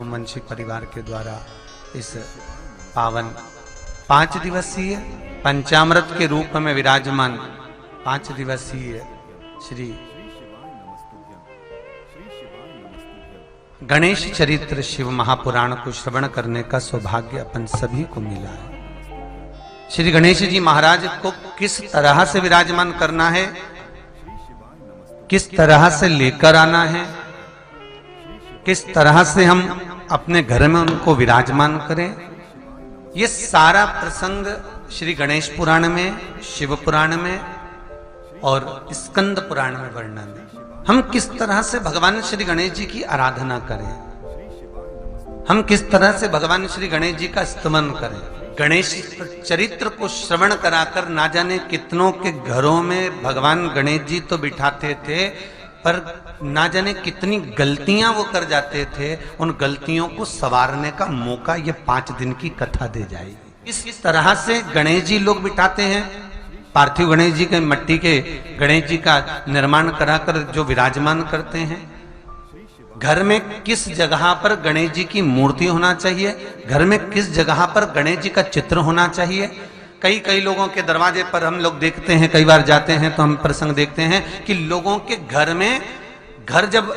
वंशी परिवार के द्वारा इस पावन 5 दिवसीय पंचामृत के रूप में विराजमान 5 दिवसीय श्री गणेश चरित्र शिव महापुराण को श्रवण करने का सौभाग्य अपन सभी को मिला है। श्री गणेश जी महाराज को किस तरह से विराजमान करना है, किस तरह से लेकर आना है, किस तरह से हम अपने घर में उनको विराजमान करें, ये सारा प्रसंग श्री गणेश पुराण में, शिव पुराण में और स्कंद पुराण में वर्णन है। हम किस तरह से भगवान श्री गणेश जी की आराधना करें, हम किस तरह से भगवान श्री गणेश जी का स्तमन करें। गणेश चरित्र को श्रवण कराकर ना जाने कितनों के घरों में भगवान गणेश जी तो बिठाते थे, पर ना जाने कितनी गलतियां वो कर जाते थे। उन गलतियों को संवारने का मौका ये 5 दिन की कथा दे जाएगी। इस तरह से गणेश जी लोग बिठाते हैं, पार्थिव गणेश जी के मिट्टी के गणेश जी का निर्माण कराकर जो विराजमान करते हैं। घर में किस जगह पर गणेश जी की मूर्ति होना चाहिए, घर में किस जगह पर गणेश जी का चित्र होना चाहिए। कई लोगों के दरवाजे पर हम लोग देखते हैं, कई बार जाते हैं तो हम प्रसंग देखते हैं कि लोगों के घर में, घर जब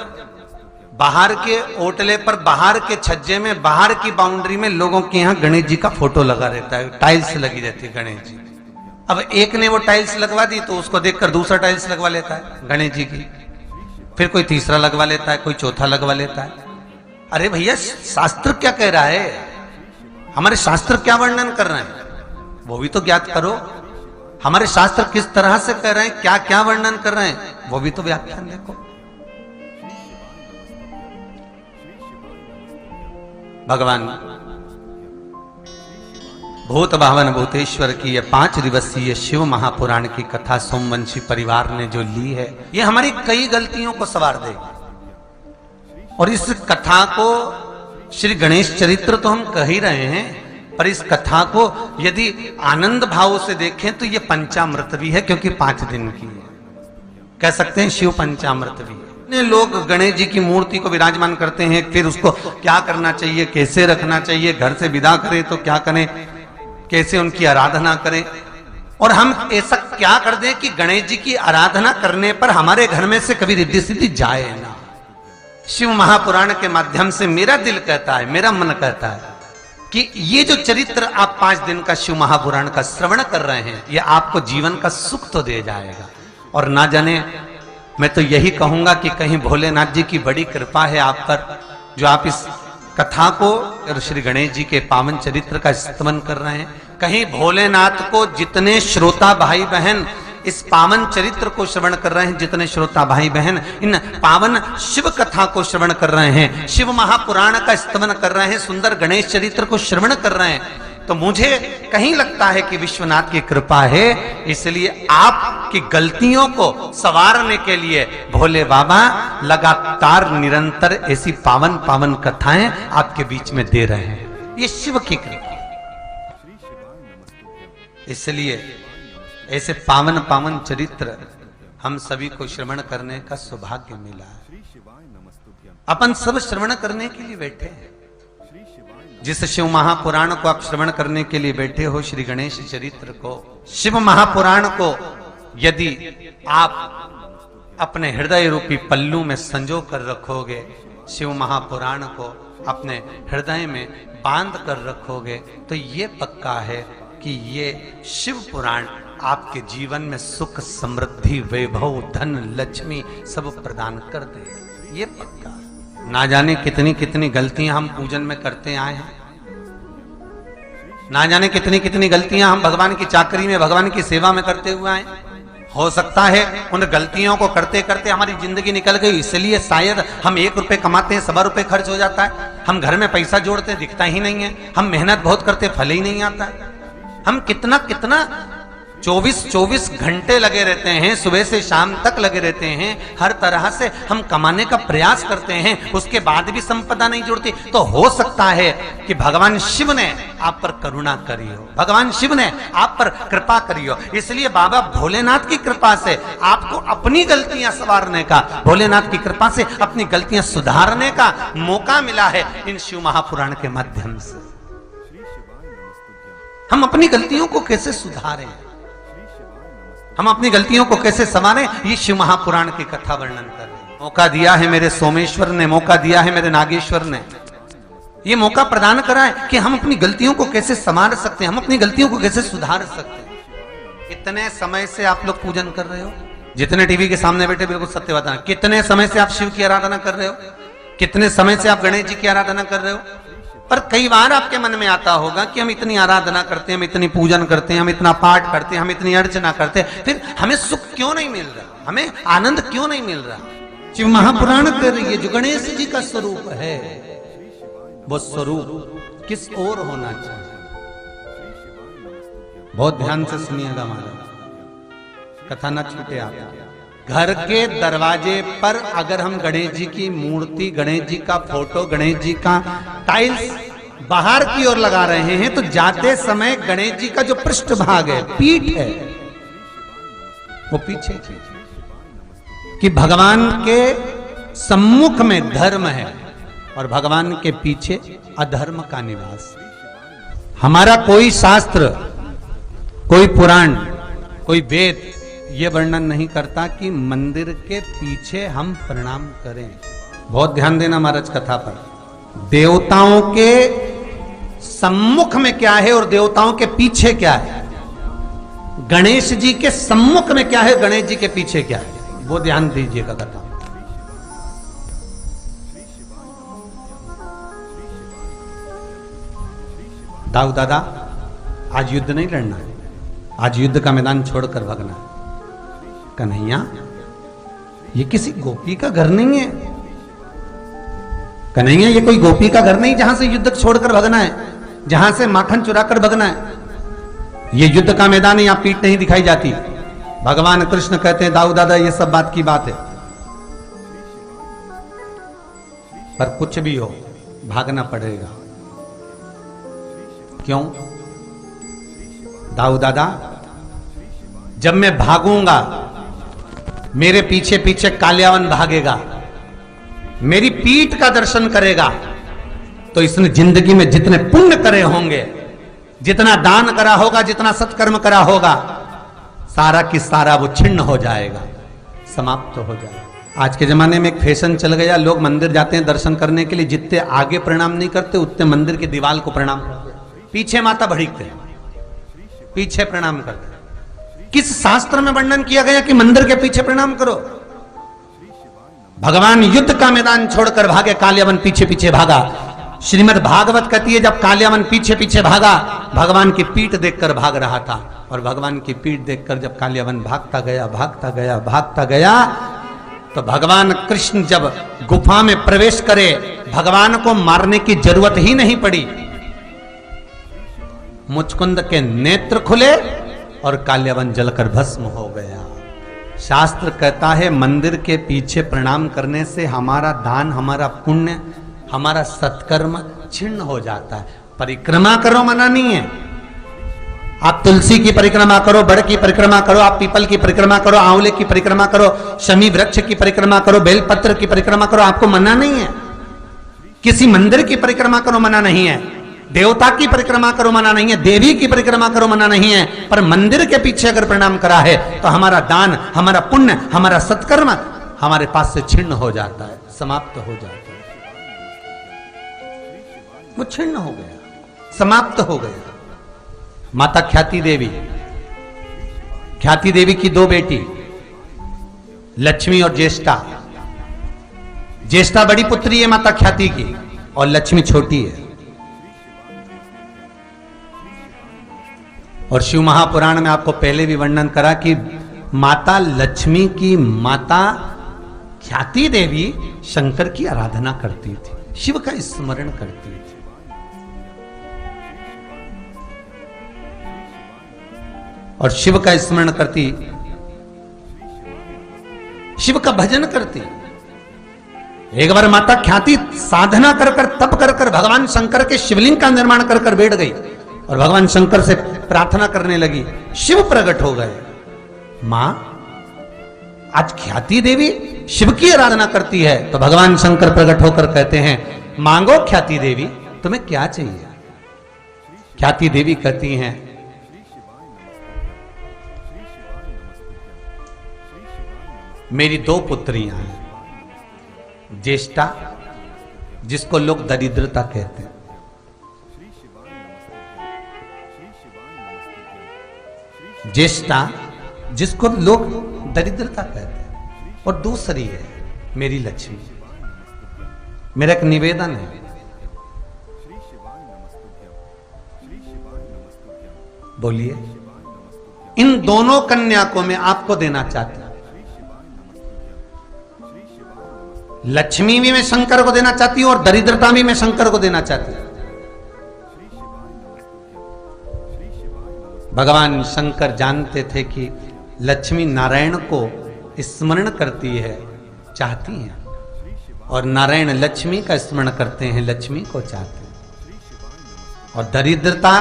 बाहर के ओटले पर, बाहर के छज्जे में, बाहर की बाउंड्री में लोगों के यहाँ गणेश जी का फोटो लगा रहता है, टाइल्स लगी रहती है गणेश जी। अब एक ने वो टाइल्स लगवा दी तो उसको देखकर दूसरा टाइल्स लगवा लेता है गणेश जी की, फिर कोई तीसरा लगवा लेता है, कोई चौथा लगवा लेता है। अरे भैया, शास्त्र क्या कह रहा है, हमारे शास्त्र क्या वर्णन कर रहे हैं वो भी तो ज्ञात करो। हमारे शास्त्र किस तरह से कह रहे हैं, क्या क्या वर्णन कर रहे हैं वो भी तो व्याख्यान देखो। भगवान भूत भावन भूतेश्वर की यह 5 दिवसीय शिव महापुराण की कथा सोमवंशी परिवार ने जो ली है, ये हमारी कई गलतियों को संवार देगी। और इस कथा को श्री गणेश चरित्र तो हम कह ही रहे हैं, पर इस कथा को यदि आनंद भाव से देखें तो ये पंचामृत भी है, क्योंकि 5 दिन की है, कह सकते हैं शिव पंचामृत भी है। लोग गणेश जी की मूर्ति को विराजमान करते हैं, फिर उसको क्या करना चाहिए, कैसे रखना चाहिए, घर से विदा करें तो क्या करें, कैसे उनकी आराधना करें। और हम ऐसा क्या कर दें कि गणेश जी की आराधना करने पर हमारे घर में से कभी रिद्धि सिद्धि जाए ना। शिव महापुराण के माध्यम से मेरा दिल कहता है, मेरा मन कहता है कि ये जो चरित्र आप 5 दिन का शिव महापुराण का श्रवण कर रहे हैं, ये आपको जीवन का सुख तो दे जाएगा। और ना जाने, मैं तो यही कहूंगा कि कहीं भोलेनाथ जी की बड़ी कृपा है आप पर, जो आप इस कथा को और श्री गणेश जी के पावन चरित्र का स्तमन कर रहे हैं। कहीं भोलेनाथ को जितने श्रोता भाई बहन इस पावन चरित्र को श्रवण कर रहे हैं, जितने श्रोता भाई बहन इन पावन शिव कथा को श्रवण कर रहे हैं, शिव महापुराण का स्तमन कर रहे हैं, सुंदर गणेश चरित्र को श्रवण कर रहे हैं, तो मुझे कहीं लगता है कि विश्वनाथ की कृपा है। इसलिए आपकी गलतियों को संवारने के लिए भोले बाबा लगातार निरंतर ऐसी पावन पावन कथाएं आपके बीच में दे रहे हैं। ये शिव की कृपा। इसलिए ऐसे पावन पावन चरित्र हम सभी को श्रवण करने का सौभाग्य मिला है। अपन सब श्रवण करने के लिए बैठे हैं। जिस शिव महापुराण को आप श्रवण करने के लिए बैठे हो, श्री गणेश चरित्र को, शिव महापुराण को यदि आप अपने हृदय रूपी पल्लू में संजो कर रखोगे, शिव महापुराण को अपने हृदय में बांध कर रखोगे, तो ये पक्का है कि ये शिव पुराण आपके जीवन में सुख, समृद्धि, वैभव, धन, लक्ष्मी सब प्रदान कर दे। ये पक्का। ना जाने कितनी कितनी गलतियां हम पूजन में करते आए हैं, ना जाने कितनी कितनी गलतियां हम भगवान की चाकरी में, भगवान की सेवा में करते हुए आए। हो सकता है उन गलतियों को करते करते हमारी जिंदगी निकल गई, इसलिए शायद हम 1 रुपए कमाते हैं, 1.25 रुपए खर्च हो जाता है। हम घर में पैसा जोड़ते हैं, दिखता ही नहीं है। हम मेहनत बहुत करते, फल ही नहीं आता है। हम कितना कितना 24 घंटे लगे रहते हैं, सुबह से शाम तक लगे रहते हैं, हर तरह से हम कमाने का प्रयास करते हैं, उसके बाद भी संपदा नहीं जुड़ती, तो हो सकता है कि भगवान शिव ने आप पर करुणा करी हो, भगवान शिव ने आप पर कृपा करी हो। इसलिए बाबा भोलेनाथ की कृपा से आपको अपनी गलतियां संवारने का, भोलेनाथ की कृपा से अपनी गलतियां सुधारने का मौका मिला है इन शिव महापुराण के माध्यम से। हम अपनी गलतियों को कैसे सुधारें, हम अपनी गलतियों को कैसे संवारें, ये शिव महापुराण की कथा वर्णन कर रहे हैं। मौका दिया है मेरे सोमेश्वर ने, मौका दिया है मेरे नागेश्वर ने, ये मौका प्रदान करा है कि हम अपनी गलतियों को कैसे संवार सकते हैं, हम अपनी गलतियों को कैसे सुधार सकते हैं। कितने समय से आप लोग पूजन कर रहे हो, जितने टीवी के सामने बैठे बिल्कुल सत्य बताना, कितने समय से आप शिव की आराधना कर रहे हो, कितने समय से आप गणेश जी की आराधना कर रहे हो। पर कई बार आपके मन में आता होगा कि हम इतनी आराधना करते हैं, हम इतनी पूजन करते हैं, हम इतना पाठ करते हैं, हम इतनी अर्चना करते हैं, फिर हमें सुख क्यों नहीं मिल रहा, हमें आनंद क्यों नहीं मिल रहा। शिव महापुराण कर रही है, जो गणेश जी का स्वरूप है, वो स्वरूप किस ओर होना चाहिए। बहुत ध्यान से सुनिएगा महाराज, कथा ना छूटे आप। घर के दरवाजे पर अगर हम गणेश जी की मूर्ति, गणेश जी का फोटो, गणेश जी का टाइल्स बाहर की ओर लगा रहे हैं, तो जाते समय गणेश जी का जो पृष्ठ भाग है, पीठ है, वो पीछे कि भगवान के सम्मुख में धर्म है और भगवान के पीछे अधर्म का निवास। हमारा कोई शास्त्र, कोई पुराण, कोई वेद ये वर्णन नहीं करता कि मंदिर के पीछे हम प्रणाम करें। बहुत ध्यान देना महाराज कथा पर। देवताओं के सम्मुख में क्या है और देवताओं के पीछे क्या है, गणेश जी के सम्मुख में क्या है, गणेश जी के पीछे क्या है, वो ध्यान दीजिएगा कथा। दाऊ दादा, आज युद्ध नहीं लड़ना है, आज युद्ध का मैदान छोड़कर भागना है। कन्हैया, ये किसी गोपी का घर नहीं है, कन्हैया ये कोई गोपी का घर नहीं जहां से युद्ध छोड़कर भागना है, जहां से माखन चुराकर भागना है। ये युद्ध का मैदान है, यहां पीठ नहीं दिखाई जाती। भगवान कृष्ण कहते हैं दाऊ दादा ये सब बात की बात है, पर कुछ भी हो भागना पड़ेगा। क्यों दाऊ दादा, जब मैं भागूंगा मेरे पीछे पीछे काल्यावन भागेगा, मेरी पीठ का दर्शन करेगा, तो इसने जिंदगी में जितने पुण्य करे होंगे, जितना दान करा होगा, जितना सत्कर्म करा होगा, सारा की सारा वो छिन्न हो जाएगा, समाप्त हो जाएगा। आज के जमाने में एक फैशन चल गया, लोग मंदिर जाते हैं दर्शन करने के लिए, जितने आगे प्रणाम नहीं करते उतने मंदिर की दीवार को प्रणाम करते, पीछे माता भड़कते, पीछे प्रणाम करते। किस शास्त्र में वर्णन किया गया कि मंदिर के पीछे प्रणाम करो? भगवान युद्ध का मैदान छोड़कर भागे, काल्यावन पीछे पीछे भागा। श्रीमद् भागवत कहती है जब काल्यावन पीछे पीछे भागा, भगवान की पीठ देखकर भाग रहा था, और भगवान की पीठ देखकर जब काल्यावन भागता गया भागता गया भागता गया, तो भगवान कृष्ण जब गुफा में प्रवेश करे, भगवान को मारने की जरूरत ही नहीं पड़ी। मुचकुंद के नेत्र खुले और काल्यावन जलकर भस्म हो गया। शास्त्र कहता है मंदिर के पीछे प्रणाम करने से हमारा दान, हमारा पुण्य, हमारा सत्कर्म छिन्न हो जाता है। परिक्रमा करो मना नहीं है, आप तुलसी की परिक्रमा करो, बड़ की परिक्रमा करो, आप पीपल की परिक्रमा करो, आंवले की परिक्रमा करो, शमी वृक्ष की परिक्रमा करो, बेलपत्र की परिक्रमा करो, आपको मना नहीं है। किसी मंदिर की परिक्रमा करो मना नहीं है, देवता की परिक्रमा करो मना नहीं है, देवी की परिक्रमा करो मना नहीं है, पर मंदिर के पीछे अगर प्रणाम करा है तो हमारा दान, हमारा पुण्य, हमारा सत्कर्म हमारे पास से छिन्न हो जाता है, समाप्त हो जाता है। वो छिन्न हो गया, समाप्त हो गया। माता ख्याति देवी, ख्याति देवी की दो बेटी लक्ष्मी और ज्येष्ठा। ज्येष्ठा बड़ी पुत्री है माता ख्याति की और लक्ष्मी छोटी है। और शिव महापुराण में आपको पहले भी वर्णन करा कि माता लक्ष्मी की माता ख्याति देवी शंकर की आराधना करती थी, शिव का स्मरण करती थी। और शिव का स्मरण करती, शिव का भजन करती। एक बार माता ख्याति साधना कर कर तप कर कर भगवान शंकर के शिवलिंग का निर्माण कर कर बैठ गई और भगवान शंकर से प्रार्थना करने लगी। शिव प्रकट हो गए। मां, आज ख्याति देवी शिव की आराधना करती है, तो भगवान शंकर प्रकट होकर कहते हैं, मांगो ख्याति देवी, तुम्हें क्या चाहिए? ख्याति देवी कहती हैं, मेरी 2 पुत्रियां हैं, ज्येष्ठा जिसको लोग दरिद्रता कहते हैं, ज्येष्ठा जिसको लोग दरिद्रता कहते हैं, और दूसरी है मेरी लक्ष्मी। मेरा एक निवेदन है, बोलिए, इन दोनों कन्या को मैं आपको देना चाहती हूं। लक्ष्मी भी मैं शंकर को देना चाहती हूं और दरिद्रता भी मैं शंकर को देना चाहती हूं। भगवान शंकर जानते थे कि लक्ष्मी नारायण को स्मरण करती है, चाहती है, और नारायण लक्ष्मी का स्मरण करते हैं, लक्ष्मी को चाहते हैं। और दरिद्रता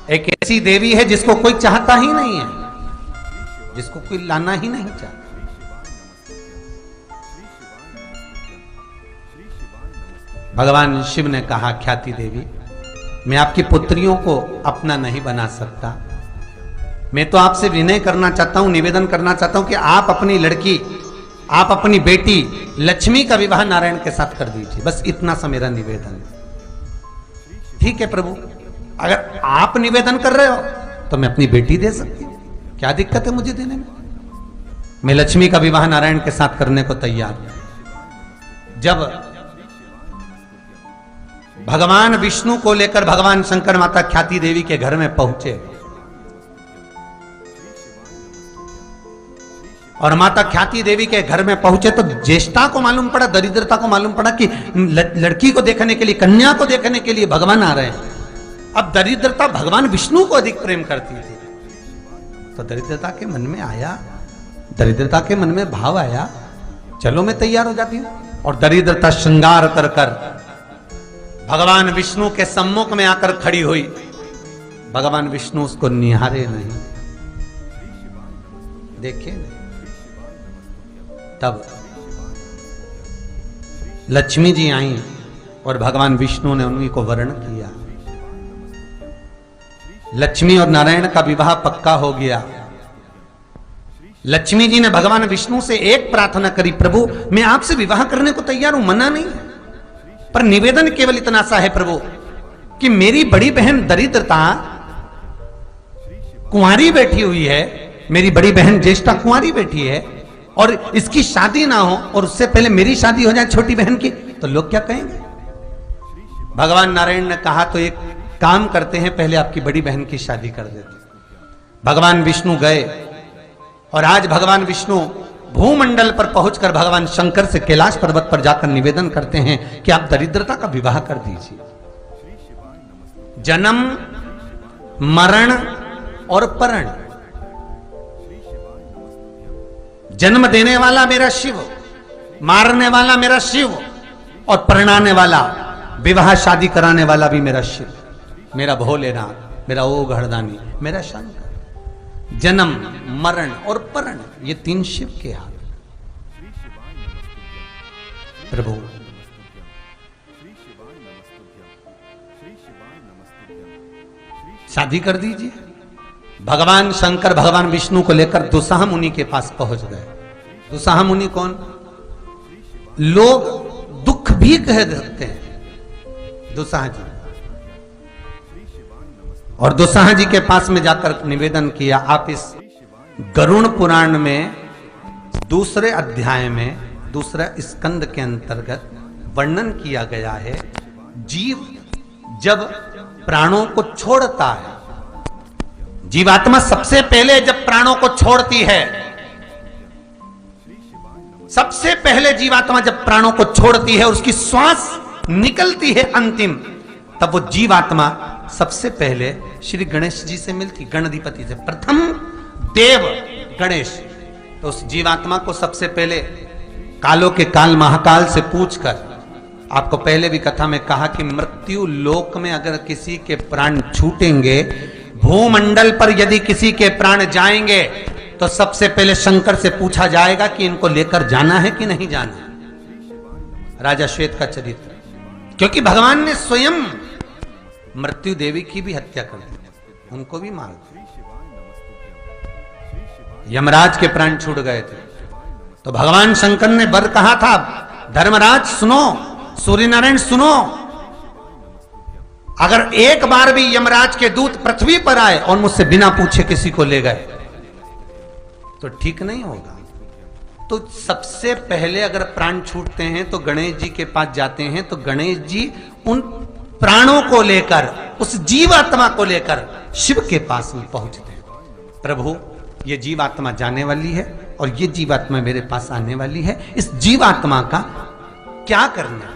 एक ऐसी देवी है जिसको कोई चाहता ही नहीं है, जिसको कोई लाना ही नहीं चाहता। भगवान शिव ने कहा, ख्याति देवी, मैं आपकी पुत्रियों को अपना नहीं बना सकता, मैं तो आपसे विनय करना चाहता हूं, निवेदन करना चाहता हूं कि आप अपनी लड़की, आप अपनी बेटी लक्ष्मी का विवाह नारायण के साथ कर दीजिए, बस इतना सा मेरा निवेदन है। ठीक है प्रभु, अगर आप निवेदन कर रहे हो तो मैं अपनी बेटी दे सकती हूं, क्या दिक्कत है मुझे देने में? मैं लक्ष्मी का विवाह नारायण के साथ करने को तैयार हूं। जब भगवान विष्णु को लेकर भगवान शंकर माता ख्याति देवी के घर में पहुंचे और माता ख्याति देवी के घर में पहुंचे तो ज्येष्ठा को मालूम पड़ा, दरिद्रता को मालूम पड़ा कि लड़की को देखने के लिए, कन्या को देखने के लिए भगवान आ रहे हैं। अब दरिद्रता भगवान विष्णु को अधिक प्रेम करती थी, तो दरिद्रता के मन में आया, दरिद्रता के मन में भाव आया, चलो मैं तैयार हो जाती हूं। और दरिद्रता श्रृंगार कर कर भगवान विष्णु के सम्मुख में आकर खड़ी हुई। भगवान विष्णु उसको निहारे नहीं, देखे नहीं। तब लक्ष्मी जी आई और भगवान विष्णु ने उन्हीं को वर्ण किया। लक्ष्मी और नारायण का विवाह पक्का हो गया। लक्ष्मी जी ने भगवान विष्णु से एक प्रार्थना करी, प्रभु मैं आपसे विवाह करने को तैयार हूं, मना नहीं है, पर निवेदन केवल इतना सा है प्रभु कि मेरी बड़ी बहन दरिद्रता कुंवारी बैठी हुई है, मेरी बड़ी बहन ज्येष्ठा कुंवारी बैठी है, और इसकी शादी ना हो और उससे पहले मेरी शादी हो जाए छोटी बहन की, तो लोग क्या कहेंगे? भगवान नारायण ने कहा, तो एक काम करते हैं, पहले आपकी बड़ी बहन की शादी कर देते। भगवान विष्णु गए और आज भगवान विष्णु भूमंडल पर पहुंचकर भगवान शंकर से कैलाश पर्वत पर जाकर निवेदन करते हैं कि आप दरिद्रता का विवाह कर दीजिए। जन्म, मरण और परण, जन्म देने वाला मेरा शिव, मारने वाला मेरा शिव, और परणाने वाला, विवाह शादी कराने वाला भी मेरा शिव, मेरा भोलेनाथ, मेरा ओ घरदानी, मेरा शंकर। जन्म, मरण और परण, ये 3 शिव के हाथ। प्रभु शादी कर दीजिए। भगवान शंकर भगवान विष्णु को लेकर दुसाह मुनि के पास पहुंच गए। दुसाह मुनि कौन? लोग दुख भी कह देते हैं, दुसाह जी। और दुसाह जी के पास में जाकर निवेदन किया, आप इस गरुड़ पुराण में दूसरे अध्याय में दूसरा स्कंद के अंतर्गत वर्णन किया गया है, जीव जब प्राणों को छोड़ता है, जीवात्मा सबसे पहले जब प्राणों को छोड़ती है, सबसे पहले जीवात्मा जब प्राणों को छोड़ती है और उसकी श्वास निकलती है अंतिम, तब वो जीवात्मा सबसे पहले श्री गणेश जी से मिलती, गणाधिपति से। प्रथम देव गणेश। तो उस जीवात्मा को सबसे पहले कालों के काल महाकाल से पूछकर, आपको पहले भी कथा में कहा कि मृत्यु लोक में अगर किसी के प्राण छूटेंगे, भूमंडल पर यदि किसी के प्राण जाएंगे, तो सबसे पहले शंकर से पूछा जाएगा कि इनको लेकर जाना है कि नहीं जाना। राजा श्वेत का चरित्र, क्योंकि भगवान ने स्वयं मृत्यु देवी की भी हत्या कर दी, उनको भी मार दिया। यमराज के प्राण छूट गए थे, तो भगवान शंकर ने वर कहा था, धर्मराज सुनो, सूर्यनारायण सुनो, अगर एक बार भी यमराज के दूत पृथ्वी पर आए और मुझसे बिना पूछे किसी को ले गए तो ठीक नहीं होगा। तो सबसे पहले अगर प्राण छूटते हैं तो गणेश जी के पास जाते हैं, तो गणेश जी उन प्राणों को लेकर, उस जीवात्मा को लेकर शिव के पास में पहुंचते हैं। प्रभु, ये जीवात्मा जाने वाली है और ये जीवात्मा मेरे पास आने वाली है, इस जीवात्मा का क्या करना।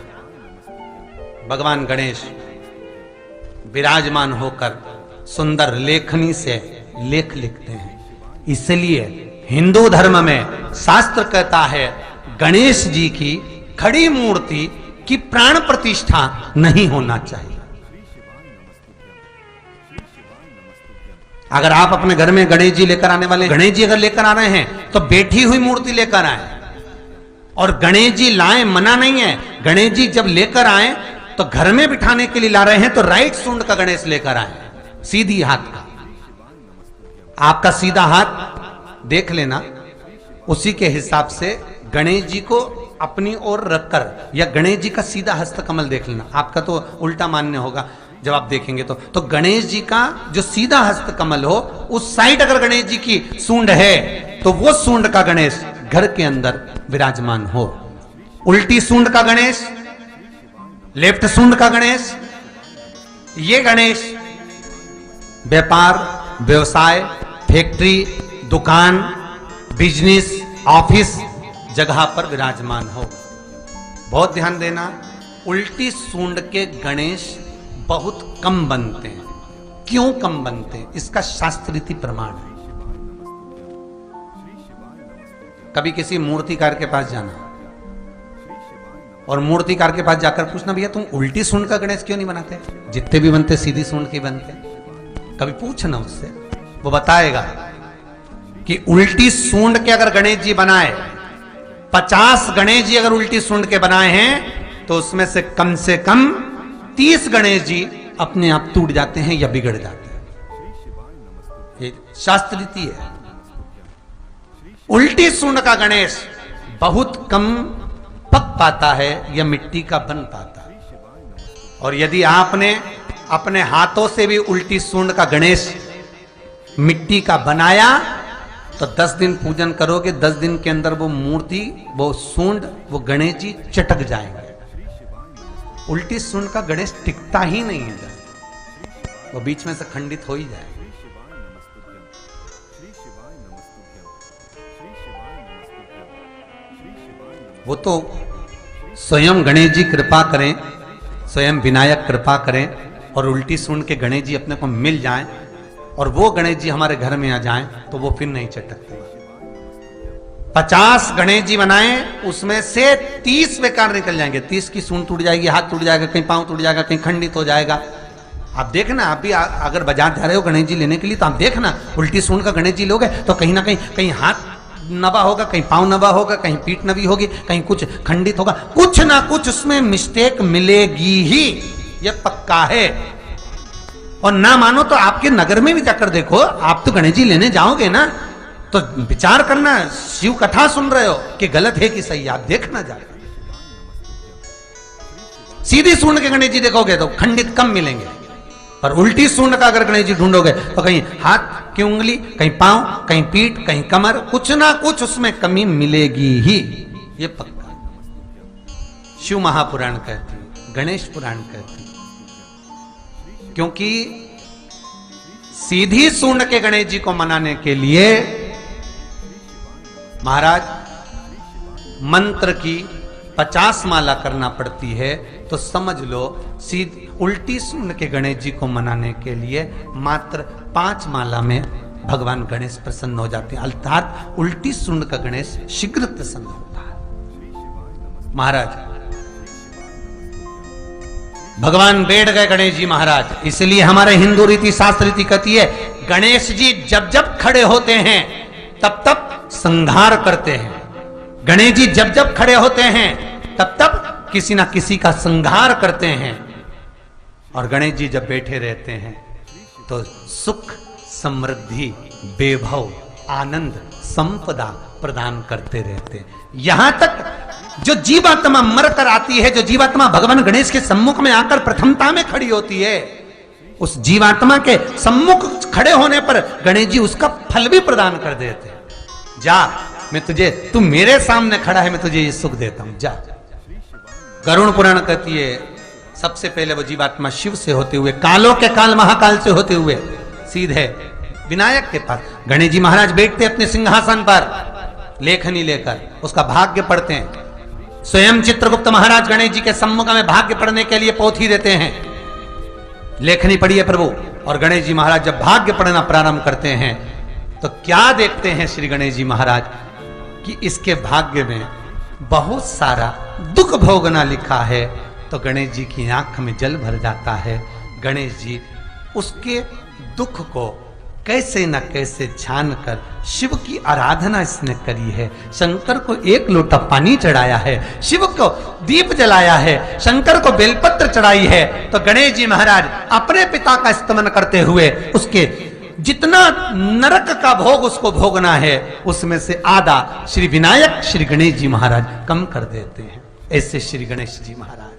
भगवान गणेश विराजमान होकर सुंदर लेखनी से लेख लिखते हैं। इसलिए हिंदू धर्म में शास्त्र कहता है, गणेश जी की खड़ी मूर्ति की प्राण प्रतिष्ठा नहीं होना चाहिए। अगर आप अपने घर में गणेश जी लेकर आने वाले, गणेश जी अगर लेकर आ रहे हैं तो बैठी हुई मूर्ति लेकर आए। और गणेश जी लाए मना नहीं है, गणेश जी जब लेकर आए तो घर में बिठाने के लिए ला रहे हैं तो राइट सूंड का गणेश लेकर आए, सीधी हाथ का। आपका सीधा हाथ देख लेना, उसी के हिसाब से गणेश जी को अपनी ओर रखकर, या गणेश जी का सीधा हस्त कमल देख लेना। आपका तो उल्टा मान्य होगा जब आप देखेंगे तो गणेश जी का जो सीधा हस्त कमल हो, उस साइड अगर गणेश जी की सूंड है तो वो सूंड का गणेश घर के अंदर विराजमान हो। उल्टी सूंड का गणेश, लेफ्ट सूंड का गणेश, ये गणेश व्यापार, व्यवसाय, फैक्ट्री, दुकान, बिजनेस, ऑफिस जगह पर विराजमान हो। बहुत ध्यान देना, उल्टी सूंड के गणेश बहुत कम बनते हैं। क्यों कम बनते हैं? इसका शास्त्रीय प्रमाण है। कभी किसी मूर्तिकार के पास जाना और मूर्तिकार के पास जाकर पूछना, भैया तुम उल्टी सूंड का गणेश क्यों नहीं बनाते? जितने भी बनते सीधी सूंड के बनते। कभी पूछना उससे, वो बताएगा कि उल्टी सूंड के अगर गणेश जी बनाए, 50 गणेश जी अगर उल्टी सूंड के बनाए हैं तो उसमें से कम 30 गणेश जी अपने आप टूट जाते हैं या बिगड़ जाते हैं। ये शास्त्र रीति है। उल्टी सूंड का गणेश बहुत कम पक पाता है या मिट्टी का बन पाता है। और यदि आपने अपने हाथों से भी उल्टी सूंड का गणेश मिट्टी का बनाया तो 10 दिन पूजन करोगे, 10 दिन के अंदर वो मूर्ति, वो सूंड, वो गणेश जी चटक जाएंगे। उल्टी सूंड का गणेश टिकता ही नहीं है, वो बीच में से खंडित हो ही जाए। वो तो स्वयं गणेश जी कृपा करें, स्वयं विनायक कृपा करें और उल्टी सूंड के गणेश जी अपने को मिल जाएं और वो गणेश जी हमारे घर में आ जाएं तो वो फिर नहीं चटकते। 50 गणेश जी बनाए, उसमें से 30 बेकार निकल जाएंगे। 30 की सूंड टूट जाएगी, हाथ टूट जाएगा, कहीं पांव टूट जाएगा, कहीं खंडित हो जाएगा। आप देखना, आप भी अगर बाजार जा रहे हो गणेश जी लेने के लिए तो आप देखना, उल्टी सूंड का गणेश जी लोगे तो कहीं ना कहीं हाथ नबा होगा, कहीं पांव नबा होगा, कहीं पीठ नबी होगी, कहीं कुछ खंडित होगा, कुछ ना कुछ उसमें मिस्टेक मिलेगी ही, ये पक्का है। और ना मानो तो आपके नगर में भी जाकर देखो, आप तो गणेश जी लेने जाओगे ना तो विचार करना, शिव कथा सुन रहे हो कि गलत है कि सही, आप देखना जाकर। सीधी सूंड के गणेश जी देखोगे तो खंडित कम मिलेंगे, पर उल्टी सूंड का अगर गणेश जी ढूंढोगे तो कहीं हाथ की उंगली, कहीं पांव, कहीं पीठ, कहीं कमर, कुछ ना कुछ उसमें कमी मिलेगी ही, ये पक्का। शिव महापुराण कहते हैं, गणेश पुराण कहते हैं, क्योंकि सीधी सूंड के गणेश जी को मनाने के लिए महाराज मंत्र की 50 माला करना पड़ती है, तो समझ लो सीधी उल्टी सूंड के गणेश जी को मनाने के लिए मात्र 5 माला में भगवान गणेश प्रसन्न हो जाते हैं। अर्थात उल्टी सूंड का गणेश शीघ्र प्रसन्न होता है। महाराज भगवान बैठ गए गणेश जी महाराज, इसलिए हमारे हिंदू रीति शास्त्र रीति कहती है गणेश जी जब जब खड़े होते हैं तब तब संहार करते हैं। गणेश जी जब जब खड़े होते हैं तब तब किसी ना किसी का संहार करते हैं। और गणेश जी जब बैठे रहते हैं तो सुख, समृद्धि, वैभव, आनंद, संपदा प्रदान करते रहते हैं। यहां तक जो जीवात्मा मरकर आती है, जो जीवात्मा भगवान गणेश के सम्मुख में आकर प्रथमता में खड़ी होती है, उस जीवात्मा के सम्मुख खड़े होने पर गणेश जी उसका फल भी प्रदान कर देते हैं। जा, मैं तुझे, तू मेरे सामने खड़ा है, मैं तुझे ये सुख देता हूं, जा। गरुड़ पुराण कहती है सबसे पहले वो जीवात्मा शिव से होते हुए, कालों के काल महाकाल से होते हुए सीधे विनायक के पास गणेश जी महाराज बैठते अपने सिंहासन पर लेखनी लेकर, उसका भाग्य पढ़ते हैं। स्वयं चित्रगुप्त महाराज गणेश जी के सम्मुख में भाग्य पढ़ने के लिए पोथी देते हैं, लेखनी पढ़िए प्रभु। और गणेश जी महाराज जब भाग्य पढ़ना प्रारंभ करते हैं तो क्या देखते हैं श्री गणेश जी महाराज कि इसके भाग्य में बहुत सारा दुख भोगना लिखा है। तो गणेश जी की आंख में जल भर जाता है। गणेश जी उसके दुख को कैसे न कैसे जानकर शिव की आराधना इसने करी है। शंकर को 1 लोटा पानी चढ़ाया है, शिव को दीप जलाया है, शंकर को बेलपत्र चढ़ाई है। तो गणेश जी महाराज अपने पिता का स्तमन करते हुए उसके जितना नरक का भोग उसको भोगना है उसमें से आधा श्री विनायक श्री गणेश जी महाराज कम कर देते हैं। ऐसे श्री गणेश जी महाराज,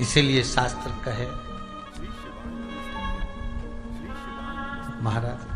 इसीलिए शास्त्र कहे महाराज